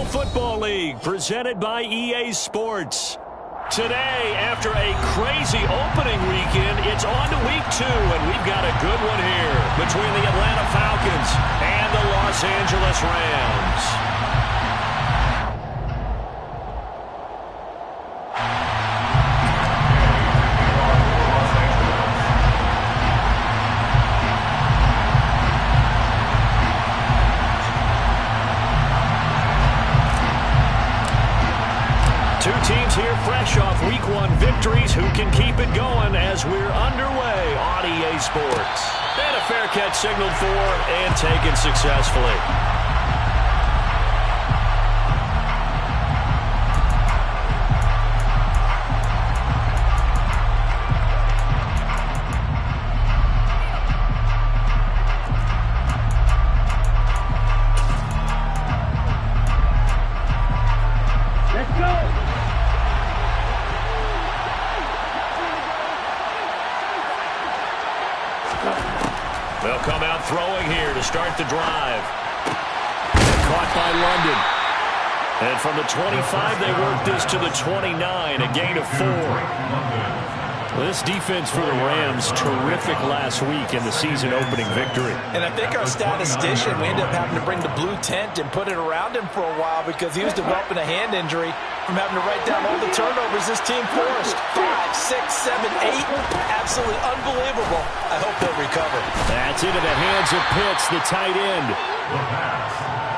Football League, presented by EA Sports. Today, after a crazy opening weekend, it's on to week 2, and we've got a good one here between the Atlanta Falcons and the Los Angeles Rams. Two teams here fresh off Week 1 victories. Who can keep it going as we're underway on EA Sports? And a fair catch signaled for and taken successfully. Let's go! They'll come out throwing here to start the drive. Caught by London. And from the 25, they work this to the 29, a gain of 4. This defense for the Rams, terrific last week in the season-opening victory. And I think our statistician, we ended up having to bring the blue tent and put it around him for a while because he was developing a hand injury from having to write down all the turnovers this team forced. 5, 6, 7, 8. Absolutely unbelievable. I hope they'll recover. That's into the hands of Pitts, the tight end.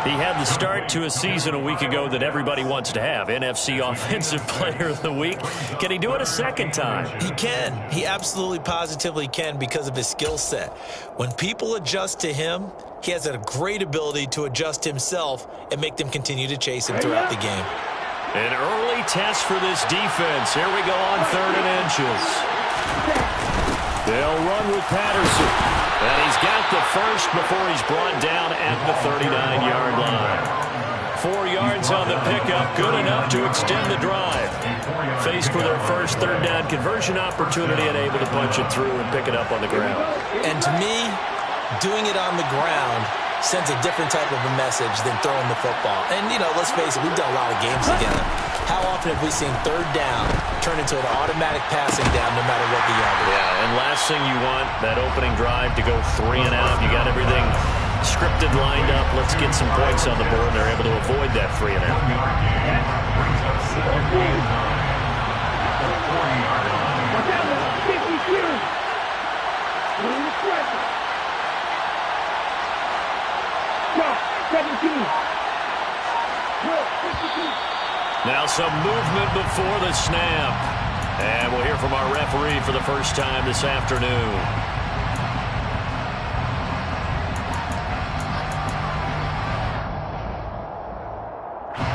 He had the start to a season a week ago that everybody wants to have. NFC Offensive Player of the Week. Can he do it a second time? He can. He absolutely positively can because of his skill set. When people adjust to him, he has a great ability to adjust himself and make them continue to chase him throughout the game. An early test for this defense. Here we go on 3rd and inches. They'll run with Patterson. And he's got the first before he's brought down at the 39-yard line. 4 yards on the pickup, good enough to extend the drive. Faced with their first 3rd down conversion opportunity and able to punch it through and pick it up on the ground. And to me, doing it on the ground sends a different type of a message than throwing the football. And, you know, let's face it, we've done a lot of games together. How often have we seen 3rd down turn into an automatic passing down no matter what the yard is? Yeah, and last thing you want, that opening drive to go 3 and out. You got everything scripted, lined up. Let's get some points on the board. They're able to avoid that 3 and out. Now some movement before the snap. And we'll hear from our referee for the first time this afternoon.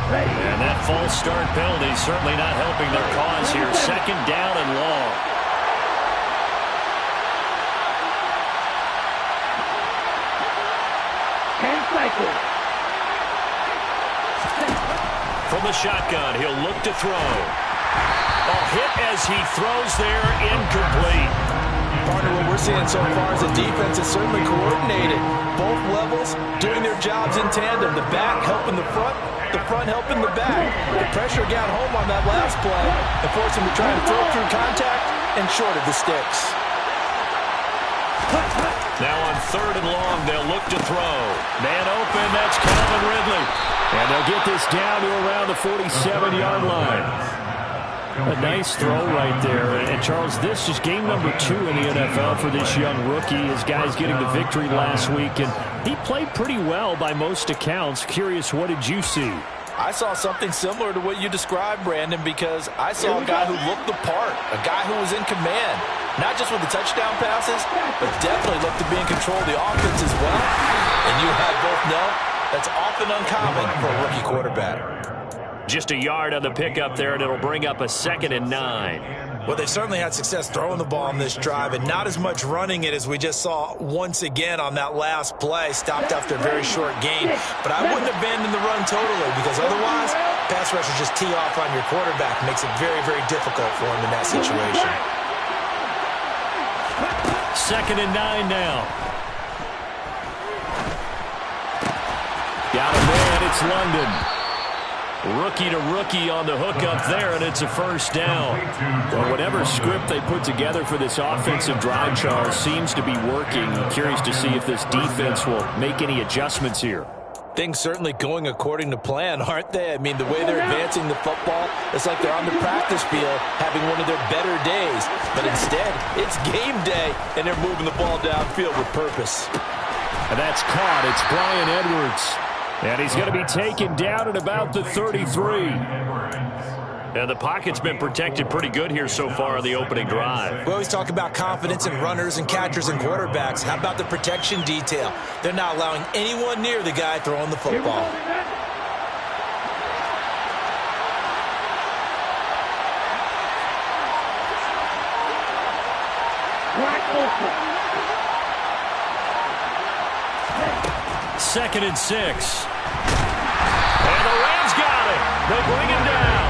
And that false start penalty certainly not helping their cause here. 2nd down and long. From the shotgun, he'll look to throw. A hit as he throws there, incomplete. Partner, what we're seeing so far is the defense is certainly coordinated. Both levels doing their jobs in tandem. The back helping the front helping the back. The pressure got home on that last play and forced him to try and throw through contact and short of the sticks. Now on 3rd and long, they'll look to throw. Man open, that's Calvin Ridley. And they'll get this down to around the 47-yard line. A nice throw right there. And Charles, this is game number 2 in the NFL for this young rookie. His guys getting the victory last week, and he played pretty well by most accounts. Curious, what did you see? I saw something similar to what you described, Brandon, because I saw a guy who looked the part, a guy who was in command, not just with the touchdown passes, but definitely looked to be in control of the offense as well. And you have both know that's often uncommon for a rookie quarterback. Just a yard on the pickup there, and it'll bring up a 2nd and 9. Well, they certainly had success throwing the ball on this drive, and not as much running it as we just saw once again on that last play. Stopped after a very short gain. But I wouldn't abandon the run totally, because otherwise, pass rushers just tee off on your quarterback. Makes it very, very difficult for him in that situation. 2nd and 9 now. Got a man, it's London. Rookie to rookie on the hook up there, and it's a first down. Well, whatever script they put together for this offensive drive, Charles, seems to be working. I'm curious to see if this defense will make any adjustments here. Things certainly going according to plan, aren't they? I mean, the way they're advancing the football, it's like they're on the practice field having one of their better days. But instead, it's game day, and they're moving the ball downfield with purpose. And that's caught. It's Bryan Edwards. And he's going to be taken down at about the 33. And the pocket's been protected pretty good here so far on the opening drive. We always talk about confidence in runners and catchers and quarterbacks. How about the protection detail? They're not allowing anyone near the guy throwing the football. Second and 6. And the Rams got it. They bring him down.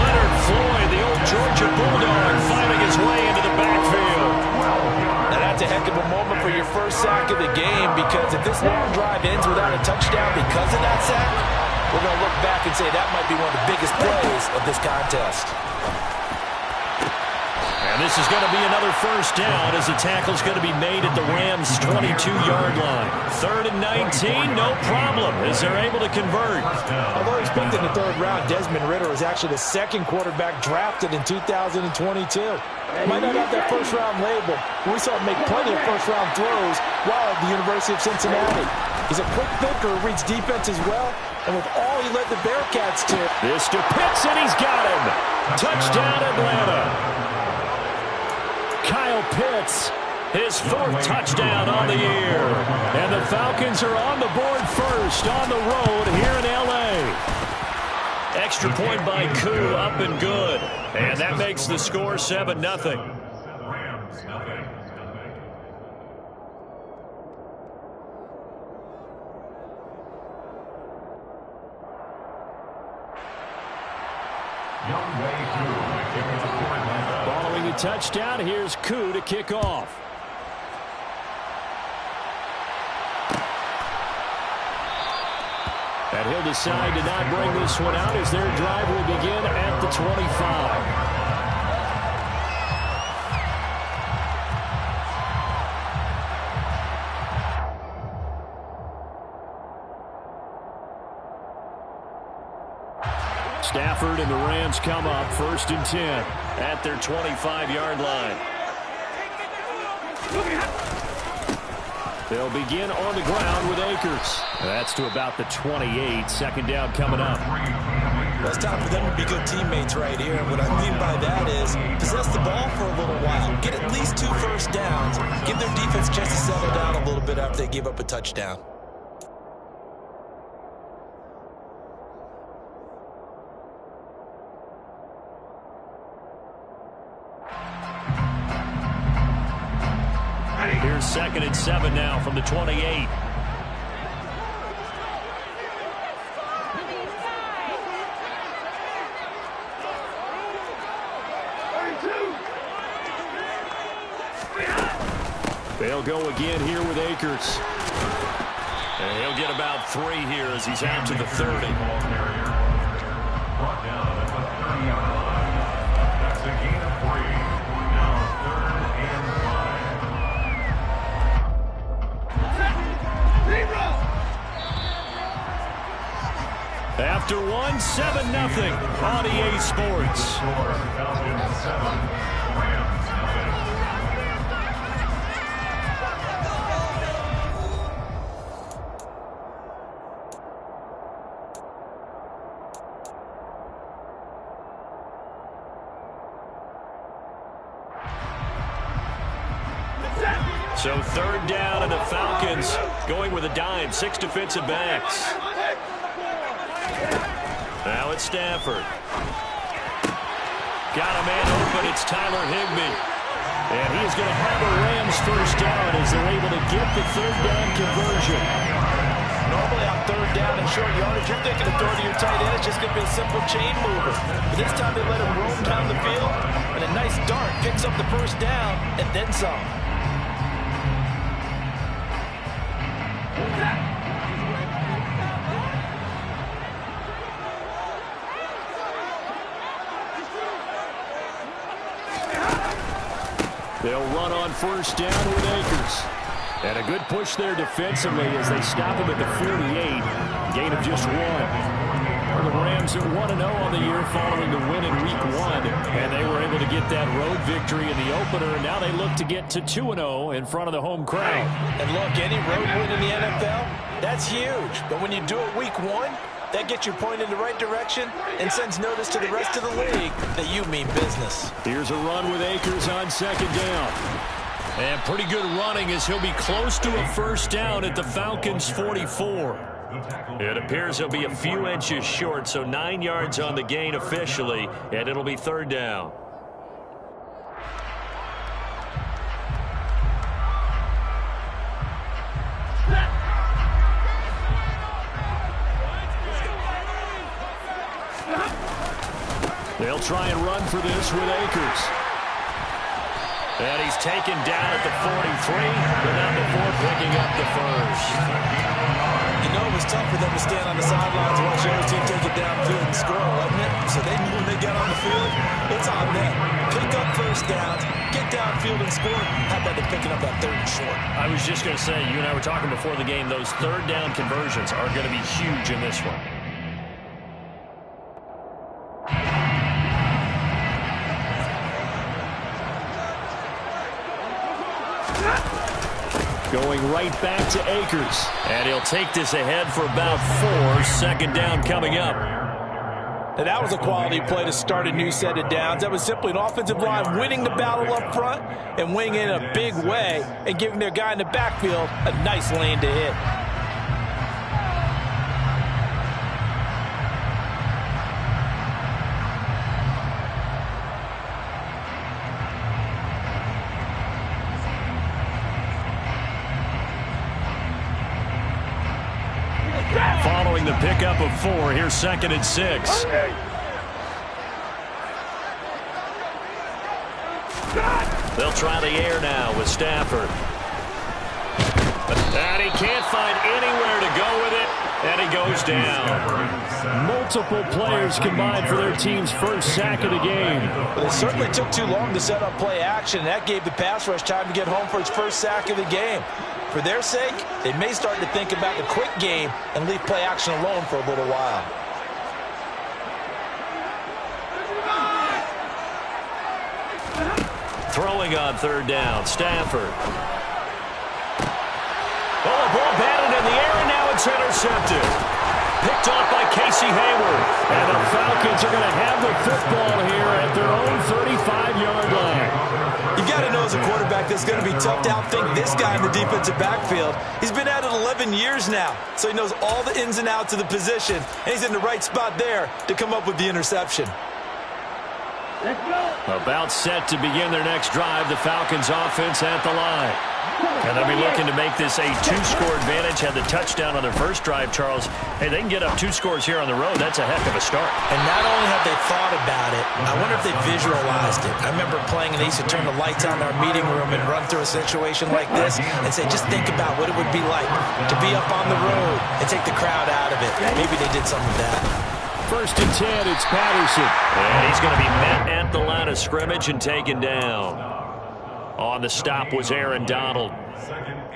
Leonard Floyd, the old Georgia Bulldog, finding his way into the backfield. Now that's a heck of a moment for your first sack of the game, because if this long drive ends without a touchdown because of that sack, we're going to look back and say that might be one of the biggest plays of this contest. And this is going to be another first down as the tackle's going to be made at the Rams' 22-yard line. 3rd and 19, no problem, as they're able to convert. Although he's picked in the 3rd round, Desmond Ridder is actually the 2nd quarterback drafted in 2022. Might not have that first-round label, but we saw him make plenty of first-round throws while at the University of Cincinnati. He's a quick thinker, reads defense as well, and with all he led the Bearcats to. This to Pitts, and he's got him. Touchdown, Atlanta. Kyle Pitts, his 4th touchdown on the year. And the Falcons are on the board first on the road here in L.A. Extra point by Koo, up and good. And that makes the score 7-0. Following a touchdown, here's Koo to kick off. And he'll decide to not bring this one out as their drive will begin at the 25. Stafford and the Rams come up 1st and 10 at their 25-yard line. They'll begin on the ground with Akers. That's to about the 28. 2nd down coming up. Well, it's time for them to be good teammates right here. And what I mean by that is possess the ball for a little while. Get at least 2 first downs. Give their defense a chance to settle down a little bit after they give up a touchdown. Here's 2nd and 7 now from the 28. They'll go again here with Akers. And he'll get about 3 here as he's out to the 30. That's a gain of 3. Now 3rd and 5. After 1, 7-0 on EA Sports. So 3rd down, and the Falcons going with a dime. 6 defensive backs. Now it's Stafford. Got a man open. It's Tyler Higbee. And he's going to have a Rams first down as they're able to get the 3rd down conversion. Normally on 3rd down and short yardage, you're thinking of throw to your tight end. It's just going to be a simple chain mover. But this time they let him roam down the field, and a nice dart picks up the first down and then some. They'll run on first down with Akers. And a good push there defensively as they stop him at the 48. Gain of just 1. The Rams are 1-0 on the year following the win in Week 1. And they were able to get that road victory in the opener. And now they look to get to 2-0 in front of the home crowd. And look, any road win in the NFL, that's huge. But when you do it Week 1, that gets your point in the right direction and sends notice to the rest of the league that you mean business. Here's a run with Akers on second down. And pretty good running as he'll be close to a first down at the Falcons' 44. It appears he'll be a few inches short, so 9 yards on the gain officially, and it'll be third down. They'll try and run for this with Akers. And he's taken down at the 43, but not before picking up the first. You know, it was tough for them to stand on the sidelines and watch the other team take it downfield and score, wasn't it? So they knew when they got on the field, it's on them. Pick up first downs, get downfield and score. How about they picking up that third and short? I was just going to say, you and I were talking before the game, those third down conversions are going to be huge in this one. Going right back to Akers. And he'll take this ahead for about 4. Second down coming up. And that was a quality play to start a new set of downs. That was simply an offensive line winning the battle up front and winning it in a big way and giving their guy in the backfield a nice lane to hit. Following the pickup of 4, here's 2nd and 6. They'll try the air now with Stafford. And he can't find anywhere to go with it, and he goes down. Multiple players combined for their team's first sack of the game. But it certainly took too long to set up play action. That gave the pass rush time to get home for its first sack of the game. For their sake, they may start to think about the quick game and leave play action alone for a little while. Throwing on third down, Stafford. Oh, the ball batted in the air, and now it's intercepted. Picked off by Casey Hayward. And the Falcons are going to have the football here at their own 35-yard line. You got to know as a quarterback that's going to be tough to outthink this guy in the defensive backfield. He's been at it 11 years now, so he knows all the ins and outs of the position, and he's in the right spot there to come up with the interception. Let's go. About set to begin their next drive, the Falcons offense at the line. And they'll be looking to make this a 2-score advantage. Had the touchdown on their first drive, Charles. Hey, they can get up 2 scores here on the road. That's a heck of a start. And not only have they thought about it, I wonder if they visualized it. I remember playing and they used to turn the lights on in our meeting room and run through a situation like this and say, just think about what it would be like to be up on the road and take the crowd out of it. Maybe they did some of that. First and 10, it's Patterson. And he's going to be met at the line of scrimmage and taken down. On the stop was Aaron Donald.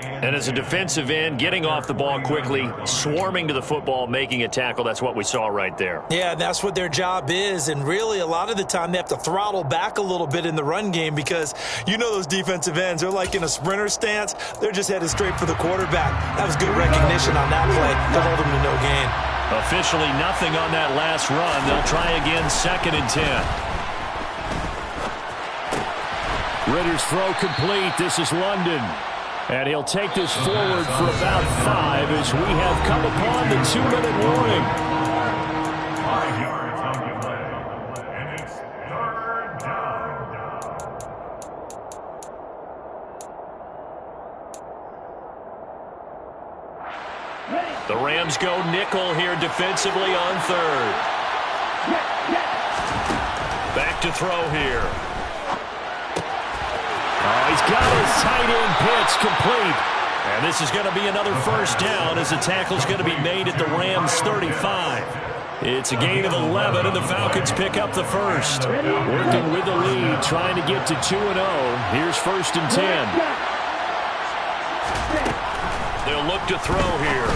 And as a defensive end, getting off the ball quickly, swarming to the football, making a tackle, that's what we saw right there. Yeah, that's what their job is. And really, a lot of the time, they have to throttle back a little bit in the run game because you know those defensive ends, they're like in a sprinter stance. They're just headed straight for the quarterback. That was good recognition on that play to hold them to no gain. Officially nothing on that last run. They'll try again, 2nd and 10. Ritter's throw complete. This is London. And he'll take this forward for about 5 as we have come upon the 2-minute warning. 5 yards on the play. And it's third down. The Rams go nickel here defensively on third. Back to throw here. Oh, he's got his tight end pitch complete. And this is going to be another first down as the tackle's going to be made at the Rams' 35. It's a gain of 11, and the Falcons pick up the first. Working with the lead, trying to get to 2-0. Here's 1st and 10. They'll look to throw here.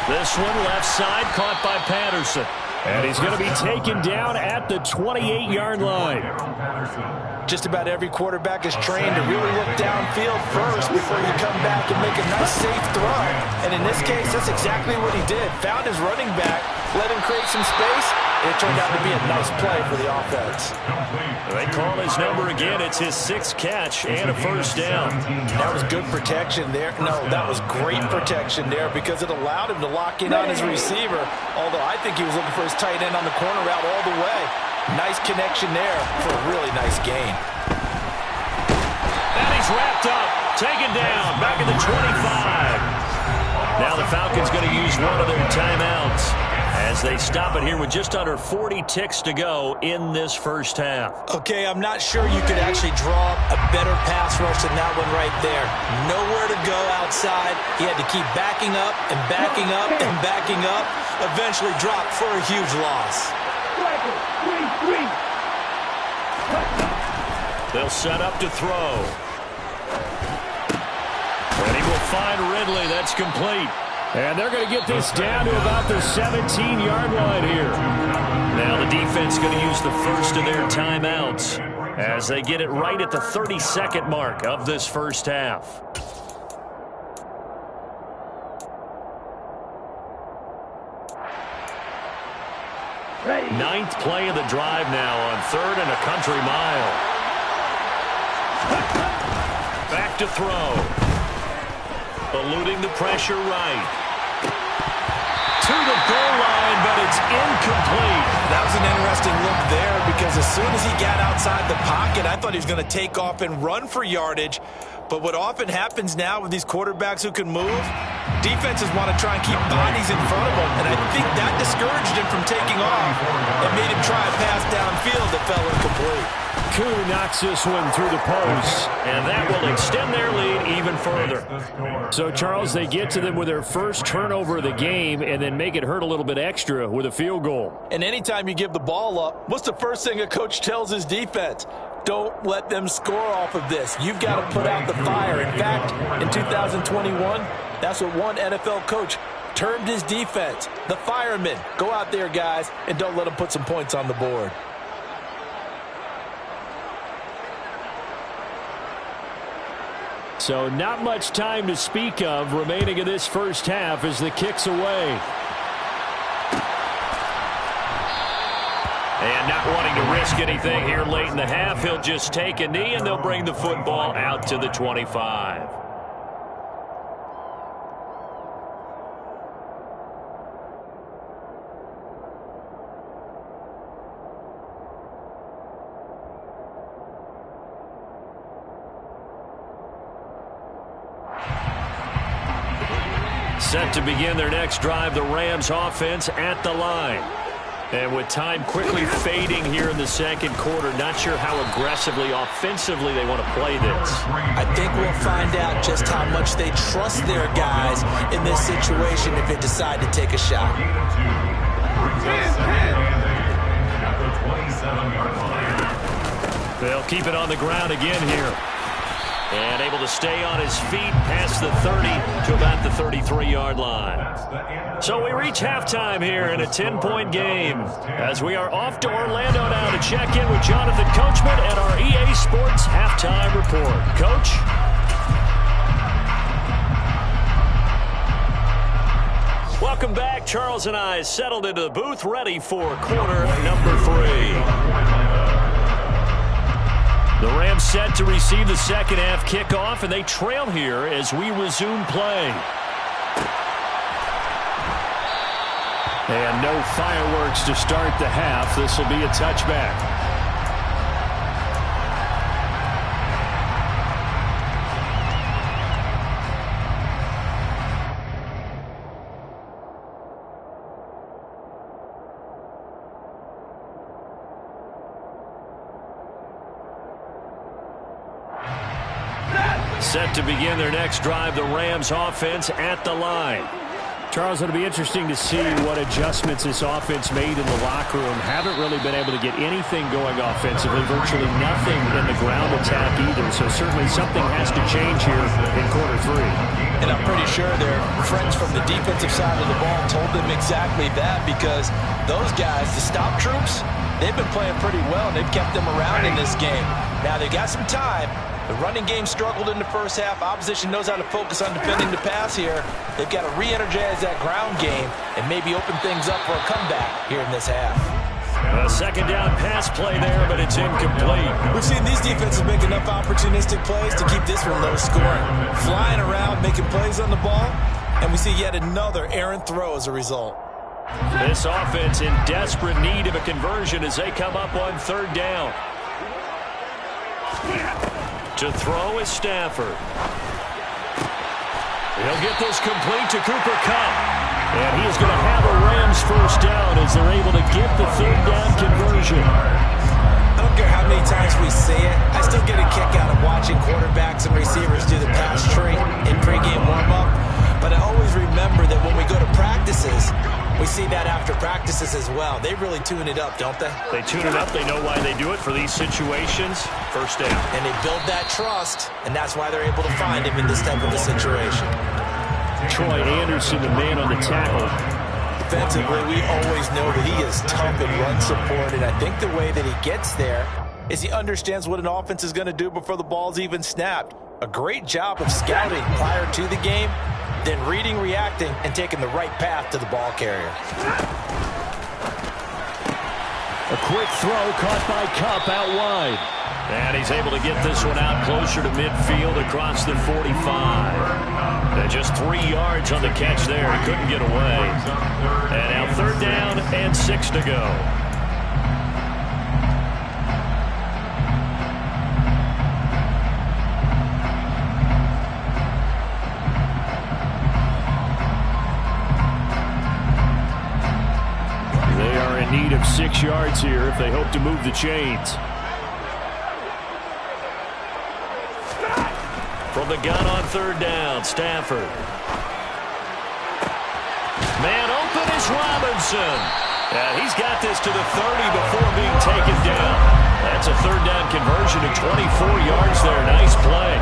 This one left side, caught by Patterson. And he's going to be taken down at the 28-yard line. Just about every quarterback is trained to really look downfield first before you come back and make a nice, safe throw. And in this case, that's exactly what he did. Found his running back, let him create some space, and it turned out to be a nice play for the offense. They call his number again. It's his 6th catch and a 1st down. That was good protection there. No, that was great protection there because it allowed him to lock in on his receiver, although I think he was looking for his tight end on the corner route all the way. Nice connection there for a really nice gain. And he's wrapped up, taken down, back at the 25. Now the Falcons going to use one of their timeouts as they stop it here with just under 40 ticks to go in this first half. Okay, I'm not sure you could actually draw a better pass rush than that one right there. Nowhere to go outside. He had to keep backing up and backing up and backing up. Eventually dropped for a huge loss. They'll set up to throw. And he will find Ridley. That's complete. And they're going to get this down to about the 17-yard line here. Now the defense going to use the first of their timeouts as they get it right at the 32nd mark of this first half. Ninth play of the drive now on 3rd and a country mile. Back to throw. Eluding the pressure right. To the goal line, but it's incomplete. That was an interesting look there because as soon as he got outside the pocket, I thought he was going to take off and run for yardage. But what often happens now with these quarterbacks who can move, defenses want to try and keep bodies in front of them. And I think that discouraged him from taking off and made him try a pass downfield that fell incomplete. Koo knocks this one through the post, and that will extend their lead even further. So, Charles, they get to them with their first turnover of the game and then make it hurt a little bit extra with a field goal. And anytime you give the ball up, what's the first thing a coach tells his defense? Don't let them score off of this. You've got to put out the fire. In fact, in 2021, that's what one NFL coach termed his defense, the firemen. Go out there, guys, and don't let them put some points on the board. So not much time to speak of remaining in this first half as the kick's away. And not wanting to risk anything here late in the half, he'll just take a knee and they'll bring the football out to the 25. Set to begin their next drive, the Rams offense at the line. And with time quickly fading here in the second quarter, not sure how aggressively, offensively they want to play this. I think we'll find out just how much they trust their guys in this situation if they decide to take a shot. They'll keep it on the ground again here. And able to stay on his feet past the 30 to about the 33-yard line. So we reach halftime here in a 10-point game as we are off to Orlando now to check in with Jonathan Coachman and our EA Sports Halftime Report. Coach? Welcome back. Charles and I settled into the booth ready for quarter number 3. The Rams set to receive the second half kickoff, and they trail here as we resume play. And no fireworks to start the half. This will be a touchback. Set to begin their next drive, the Rams offense at the line. Charles, it'll be interesting to see what adjustments this offense made in the locker room. Haven't really been able to get anything going offensively, virtually nothing in the ground attack either. So certainly something has to change here in quarter 3. And I'm pretty sure their friends from the defensive side of the ball told them exactly that, because those guys, the stop troops, they've been playing pretty well, and they've kept them around in this game. Now, they've got some time. The running game struggled in the first half. Opposition knows how to focus on defending the pass here. They've got to re-energize that ground game and maybe open things up for a comeback here in this half. A second down pass play there, but it's incomplete. We've seen these defenses make enough opportunistic plays to keep this one low scoring. Flying around, making plays on the ball, and we see yet another errant throw as a result. This offense in desperate need of a conversion as they come up on third down. To throw is Stafford. He'll get this complete to Cooper Kupp. And he is going to have a Rams first down as they're able to get the third down conversion. I don't care how many times we see it. I still get a kick out of watching quarterbacks and receivers do the pass tree in pregame warm-up. But I always remember that when we go to practices, we see that after practices as well. They really tune it up, don't they? They tune it up. They know why they do it for these situations. First down. And they build that trust, and that's why they're able to find him in this type of a situation. Troy Anderson, the man on the tackle. Defensively, we always know that he is tough in run support, and I think the way that he gets there is he understands what an offense is going to do before the ball's even snapped. A great job of scouting prior to the game, then reading, reacting, and taking the right path to the ball carrier. A quick throw caught by Kupp out wide. And he's able to get this one out closer to midfield across the 45. And just 3 yards on the catch there. He couldn't get away. And now third down and 6 to go. They are in need of 6 yards here if they hope to move the chains. From the gun on third down, Stafford. Man open is Robinson. And he's got this to the 30 before being taken down. That's a third down conversion of 24 yards there. Nice play.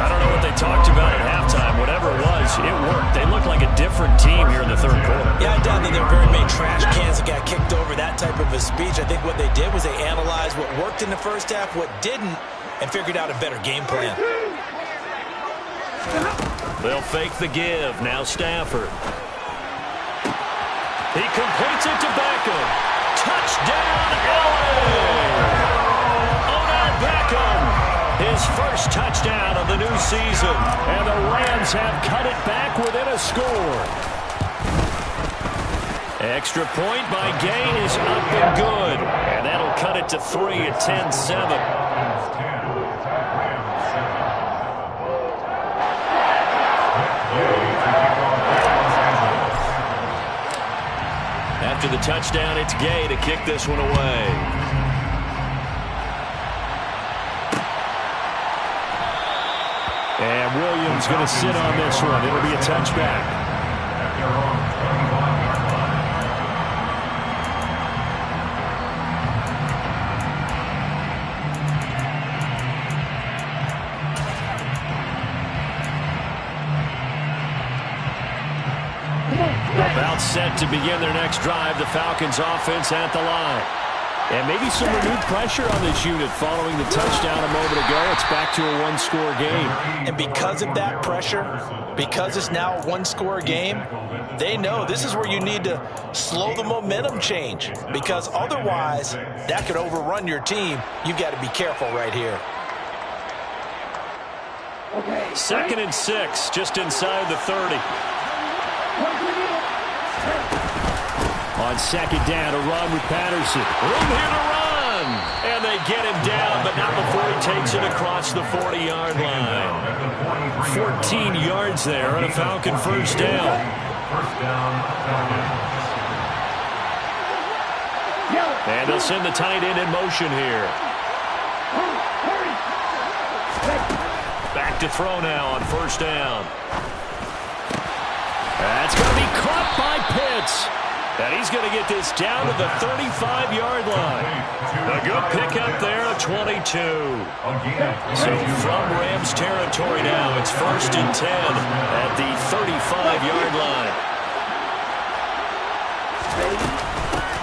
I don't know what they talked about at halftime. Whatever it was, it worked. They look like a different team here in the third quarter. Yeah, I doubt that there were very many trash cans that got kicked over, that type of a speech. I think what they did was they analyzed what worked in the first half, what didn't, and figured out a better game plan. They'll fake the give. Now Stafford. He completes it to Beckham. Touchdown, LA! Odell Beckham. His first touchdown of the new season. And the Rams have cut it back within a score. Extra point by Gay is up and good. And that'll cut it to 3 at 10-7. After the touchdown, it's Gay to kick this one away. And Williams going to sit on this one. It'll be a touchback. About set to begin their next drive. The Falcons offense at the line. And maybe some renewed pressure on this unit following the touchdown a moment ago. It's back to a one-score game. And because of that pressure, because it's now a one-score game, they know this is where you need to slow the momentum change. Because otherwise, that could overrun your team. You've got to be careful right here. 2nd and 6, just inside the 30. On second down, a run with Patterson. Room here to run. And they get him down, but not before he takes it across the 40-yard line. 14 yards there on a Falcon first down. And they'll send the tight end in motion here. Back to throw now on first down. That's going to be caught by Pitts. And he's going to get this down to the 35-yard line. A good pickup there, a 22. So from Rams territory now, it's 1st and 10 at the 35-yard line.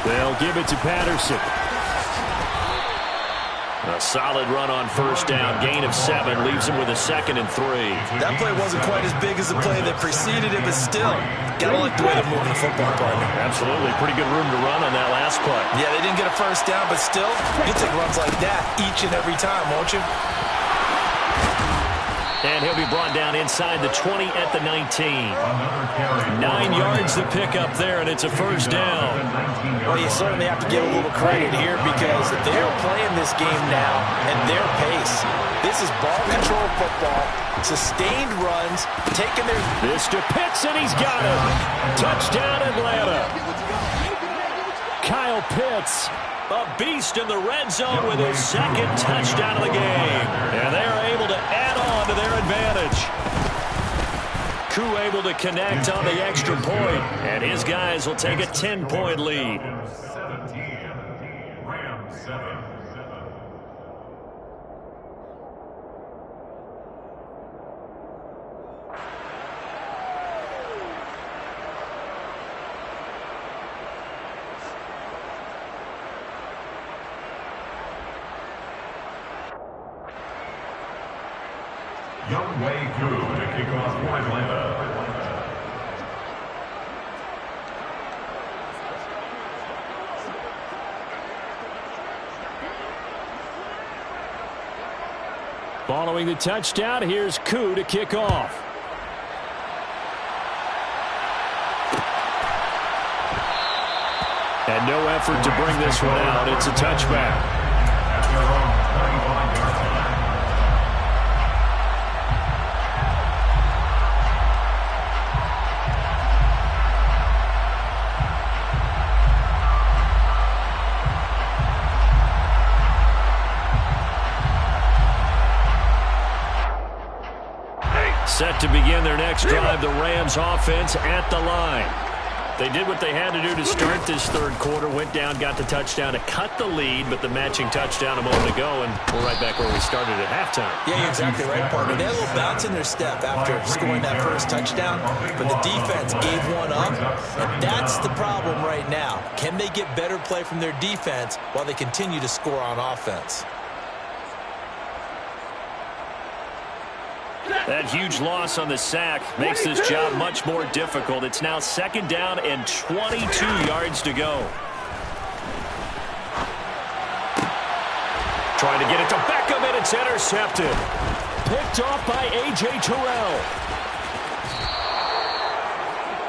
They'll give it to Patterson. A solid run on 1st down, gain of 7, leaves him with a 2nd and 3. That play wasn't quite as big as the play that preceded it, but still, gotta like the way they're moving the football, partner. Absolutely, pretty good room to run on that last play. Yeah, they didn't get a 1st down, but still, you take runs like that each and every time, won't you? And he'll be brought down inside the 20 at the 19. 9 yards to pick up there, and it's a 1st down. Well, you certainly have to give a little credit here because they're playing this game now at their pace. This is ball control football, sustained runs, taking their... This to Pitts, and he's got it. Touchdown, Atlanta. Kyle Pitts, a beast in the red zone with his 2nd touchdown of the game. And they are able to add on to their advantage. Koo able to connect on the extra point, and his guys will take a 10-point lead. 17, Rams 7. Young Wei Koo to kick off for Atlanta. Following the touchdown, here's Koo to kick off. And no effort to bring this one out. It's a touchback. At their own 25-yard line. Set to begin their next drive, the Rams offense at the line. They did what they had to do to start this 3rd quarter, went down, got the touchdown to cut the lead, but the matching touchdown a moment ago, and we're right back where we started at halftime. Yeah, you're exactly right, partner. They had a little bounce in their step after scoring that 1st touchdown, but the defense gave one up, and that's the problem right now. Can they get better play from their defense while they continue to score on offense? That huge loss on the sack makes this job much more difficult. It's now 2nd down and 22 yards to go. Trying to get it to Beckham, and it's intercepted. Picked off by A.J. Terrell.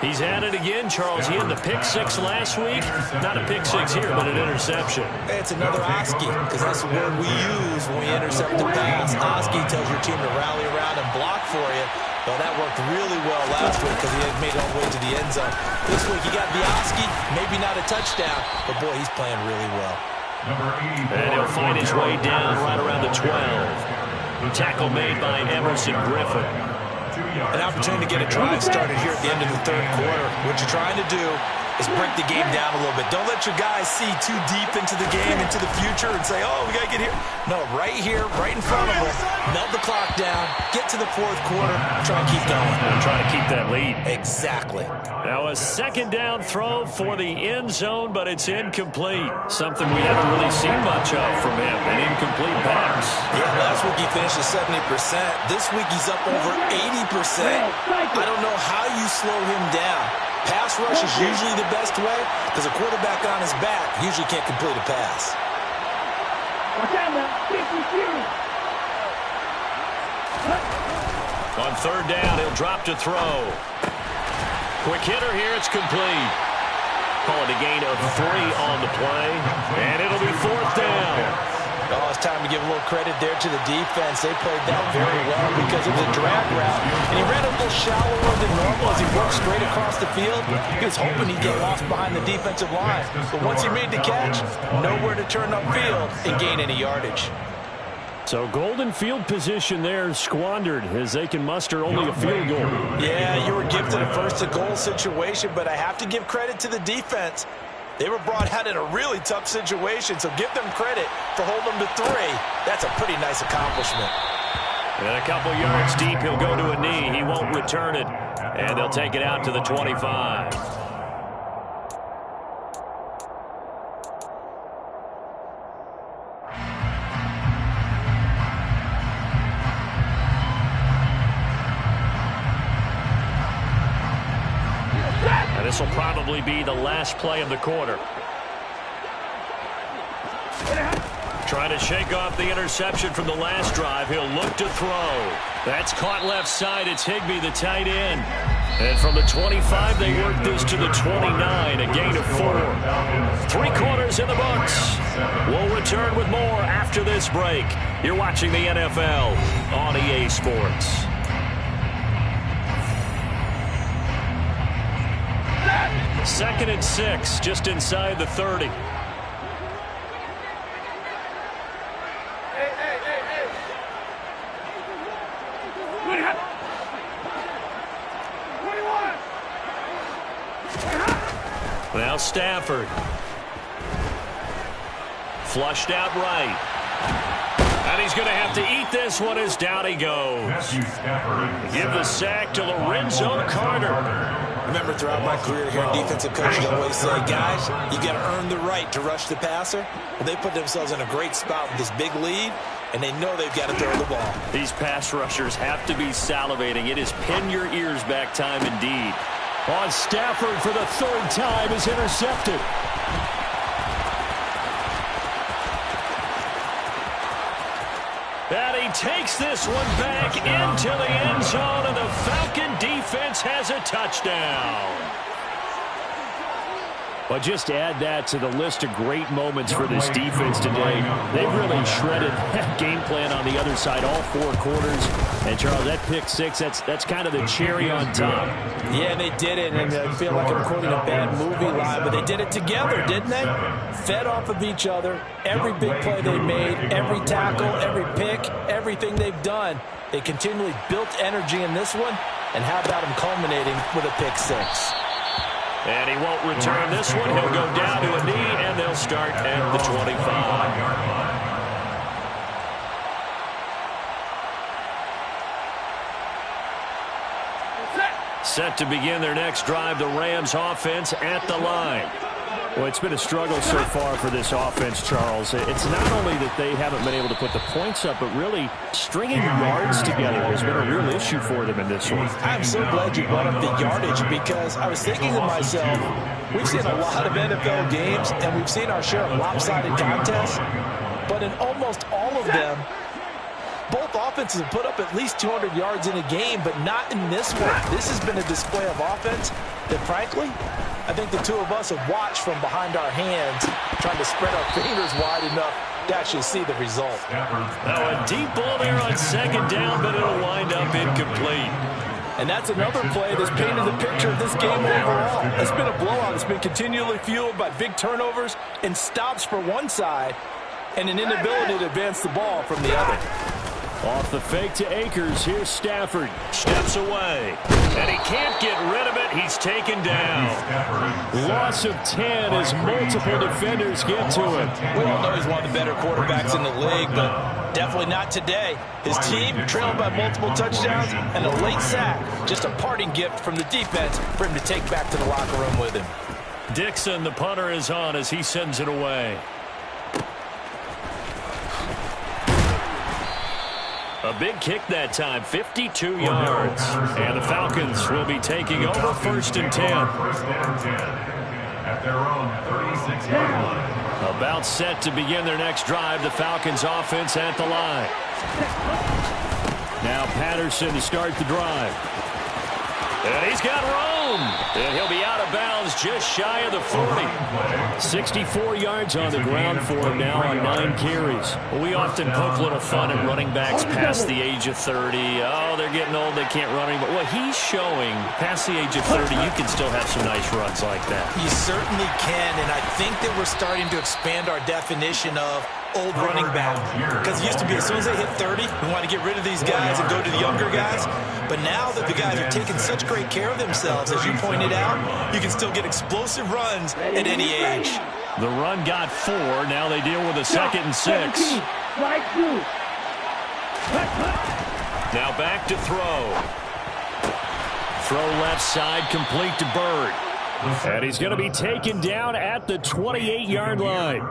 He's at it again, Charles. He had the pick 6 last week. Not a pick 6 here, but an interception. It's another Oski, because that's the word we use when we intercept the pass. Oski tells your team to rally around and block for you. Well, that worked really well last week because he had made it all the way to the end zone. This week he got the Oski, maybe not a touchdown, but boy, he's playing really well. And he'll find his way down right around the 12. Tackle made by Emerson Griffin. An opportunity to get a drive started here at the end of the 3rd quarter. What you're trying to do is break the game down a little bit. Don't let your guys see too deep into the game, into the future, and say, oh, we got to get here. No, right here, right in front of them, melt the clock down, get to the 4th quarter, try and keep going. And try to keep that lead. Exactly. Now a 2nd down throw for the end zone, but it's incomplete. Something we haven't really seen much of from him, an incomplete pass. Yeah, last week he finished at 70%. This week he's up over 80%. I don't know how you slow him down. Pass rush is usually the best way because a quarterback on his back usually can't complete a pass. On 3rd down, he'll drop to throw. Quick hitter here, it's complete. Call it a gain of 3 on the play, and it'll be 4th down. Oh, it's time to give a little credit there to the defense. They played that very well because it was a drag route, and he ran a little shallower than normal as he worked straight across the field. He was hoping he'd get lost behind the defensive line, but once he made the catch, nowhere to turn upfield and gain any yardage. So golden field position there squandered as they can muster only a field goal. Yeah, you were gifted a first-and-goal situation, but I have to give credit to the defense. They were brought out in a really tough situation, so give them credit for holding them to 3. That's a pretty nice accomplishment. And a couple yards deep, he'll go to a knee. He won't return it, and they'll take it out to the 25. This will probably be the last play of the quarter. Trying to shake off the interception from the last drive. He'll look to throw. That's caught left side. It's Higbee, the tight end. And from the 25, they work this to the 29, a gain of 4. 3 quarters in the books. We'll return with more after this break. You're watching the NFL on EA Sports. Second and 6, just inside the 30. Now Stafford. Flushed out right. And he's going to have to eat this one as down he goes. Give the sack to Lorenzo Carter. Remember, throughout my career here in defensive coaching, I always say, guys, you got to earn the right to rush the passer. Well, they put themselves in a great spot with this big lead, and they know they've got to throw the ball. These pass rushers have to be salivating. It is pin your ears back time indeed. On Stafford for the 3rd time is intercepted. And he takes this one back into the end zone, and the Falcon defense has a touchdown. But just add that to the list of great moments for this defense today. They've really shredded that game plan on the other side all 4 quarters. And, Charles, that pick 6, that's kind of the cherry on top. Yeah, they did it, and I feel like I'm quoting a bad movie line, but they did it together, didn't they? Fed off of each other. Every big play they made, every tackle, every pick, everything they've done, they continually built energy in this one. And how about them culminating with a pick 6? And he won't return this one. He'll go down to a knee, and they'll start at the 25. Set to begin their next drive, the Rams offense at the line. Well, it's been a struggle so far for this offense, Charles. It's not only that they haven't been able to put the points up, but really stringing yards together has been a real issue for them in this one. I'm so glad you brought up the yardage, because I was thinking to myself, we've seen a lot of NFL games, and we've seen our share of lopsided contests, but in almost all of them, both offenses have put up at least 200 yards in a game, but not in this one. This has been a display of offense that, frankly, I think the two of us have watched from behind our hands, trying to spread our fingers wide enough to actually see the result. Now a deep ball there on 2nd down, but it'll wind up incomplete. And that's another play that's painted the picture of this game overall. It's been a blowout. It's been continually fueled by big turnovers and stops for one side and an inability to advance the ball from the other. Off the fake to Akers, here's Stafford. Steps away, and he can't get rid of it. He's taken down. Loss of 10 as multiple defenders get to him. We all know he's one of the better quarterbacks in the league, but definitely not today. His team trailed by multiple touchdowns and a late sack. Just a parting gift from the defense for him to take back to the locker room with him. Dixon, the punter, is on as he sends it away. A big kick that time, 52 yards. And the Falcons will be taking over 1st and 10. At their own 36-yard line. About set to begin their next drive, the Falcons offense at the line. Now Patterson to start the drive. And he's got room. And he'll be out of bounds just shy of the 40. 64 yards on the ground for him now on 9 carries. We often poke a little fun at running backs past the age of 30. Oh, they're getting old, they can't run anymore. Well, he's showing past the age of 30, you can still have some nice runs like that. You certainly can, and I think that we're starting to expand our definition of old running back. Because it used to be as soon as they hit 30, we want to get rid of these guys and go to the younger guys. But now that the guys are taking such great care of themselves, as you pointed out, you can still get explosive runs at any age. The run got 4. Now they deal with a 2nd and 6. Now back to throw. Throw left side, complete to Bird. And he's going to be taken down at the 28-yard line.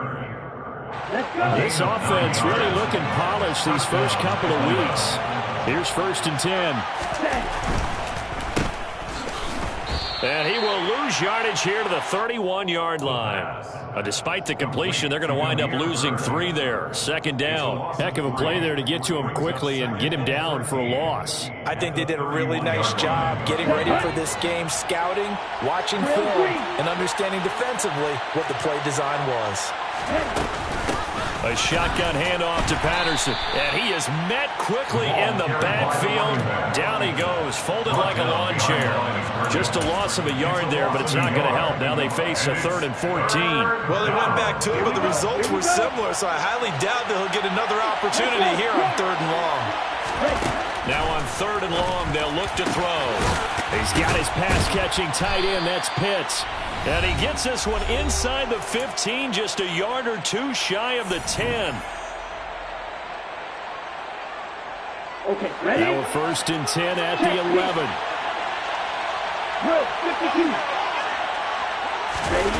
This offense really looking polished these first couple of weeks. Here's 1st and 10. And he will lose yardage here to the 31-yard line. Despite the completion, they're going to wind up losing 3 there. 2nd down. Heck of a play there to get to him quickly and get him down for a loss. I think they did a really nice job getting ready for this game, scouting, watching film, and understanding defensively what the play design was. A shotgun handoff to Patterson. And he is met quickly in the backfield. Down he goes, folded like a lawn chair. Just a loss of a yard there, but it's not going to help. Now they face a 3rd and 14. Well, they went back to it, but the results were similar, so I highly doubt that he'll get another opportunity here on 3rd and long. Now on 3rd and long, they'll look to throw. He's got his pass-catching tight end. That's Pitts. And he gets this one inside the 15, just a yard or 2 shy of the 10. Okay, ready? Now a 1st and 10 at the 11. 52. Ready?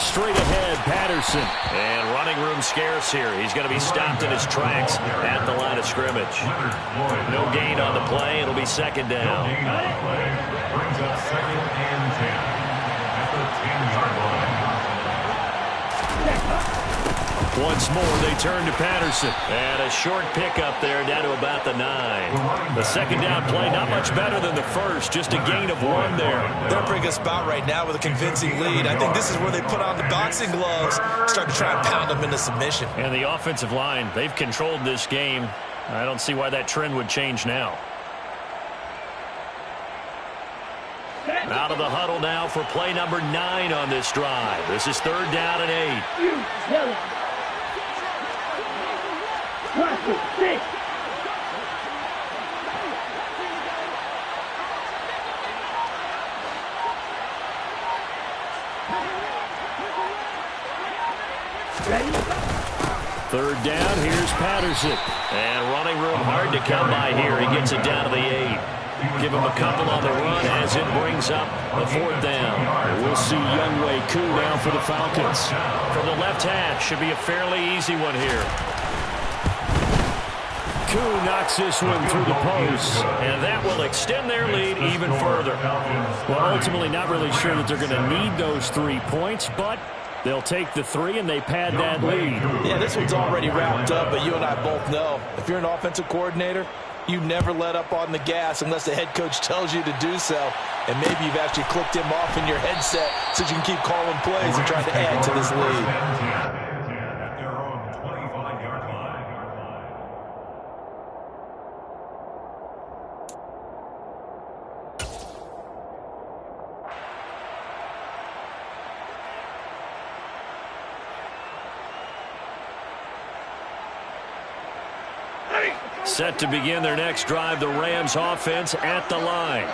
Straight ahead, Patterson. And running room scarce here. He's going to be stopped in his tracks at the line of scrimmage. No gain on the play. It'll be 2nd down. Brings up 2nd and 10. Once more, they turn to Patterson. And a short pickup there down to about the 9. The 2nd down play, not much better than the first. Just a gain of 1 there. They're in a pretty good spot right now with a convincing lead. I think this is where they put on the boxing gloves, start to try and pound them into submission. And the offensive line, they've controlled this game. I don't see why that trend would change now. Out of the huddle now for play number 9 on this drive. This is 3rd down and 8. Ready? 3rd down, here's Patterson. And running room hard to come by here. He gets it down to the 8. Give him a couple on the run as it brings up the 4th down. And we'll see Younghoe Koo now for the Falcons. From the left hash, should be a fairly easy one here. Koo knocks this one through the post, and that will extend their lead even further. Well, ultimately not really sure that they're going to need those 3 points, but they'll take the 3 and they pad that lead. Yeah, this one's already wrapped up, but you and I both know if you're an offensive coordinator, you never let up on the gas unless the head coach tells you to do so. And maybe you've actually clicked him off in your headset so you can keep calling plays and trying to add to this lead. At their own 25-yard line. Set to begin their next drive, the Rams offense at the line.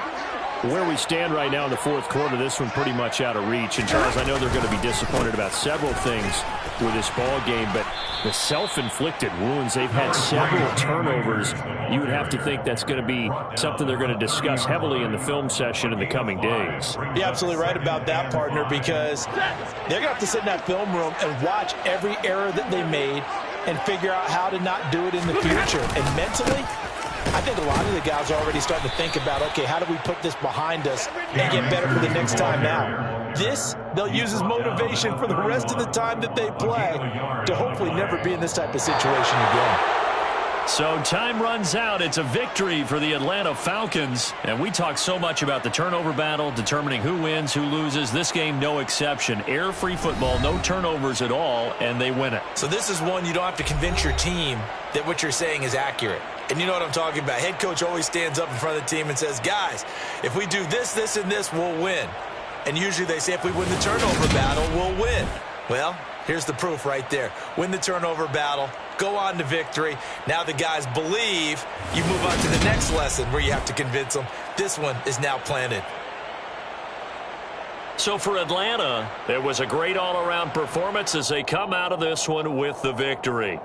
Where we stand right now in the 4th quarter, this one pretty much out of reach. And, Charles, I know they're going to be disappointed about several things with this ball game, but the self-inflicted wounds, they've had several turnovers. You would have to think that's going to be something they're going to discuss heavily in the film session in the coming days. You're absolutely right about that, partner, because they're going to have to sit in that film room and watch every error that they made and figure out how to not do it in the future. And mentally, I think a lot of the guys are already starting to think about, okay, how do we put this behind us and get better for the next time out? This, they'll use as motivation for the rest of the time that they play to hopefully never be in this type of situation again. So time runs out. It's a victory for the Atlanta Falcons. And we talk so much about the turnover battle, determining who wins, who loses. This game, no exception. Error-free football, no turnovers at all, and they win it. So this is one you don't have to convince your team that what you're saying is accurate. And you know what I'm talking about. Head coach always stands up in front of the team and says, guys, if we do this, this, and this, we'll win. And usually they say if we win the turnover battle, we'll win. Well, Here's the proof right there. Win the turnover battle, go on to victory. Now the guys believe. You move on to the next lesson where you have to convince them. This one is now planted. So for Atlanta, it was a great all-around performance as they come out of this one with the victory.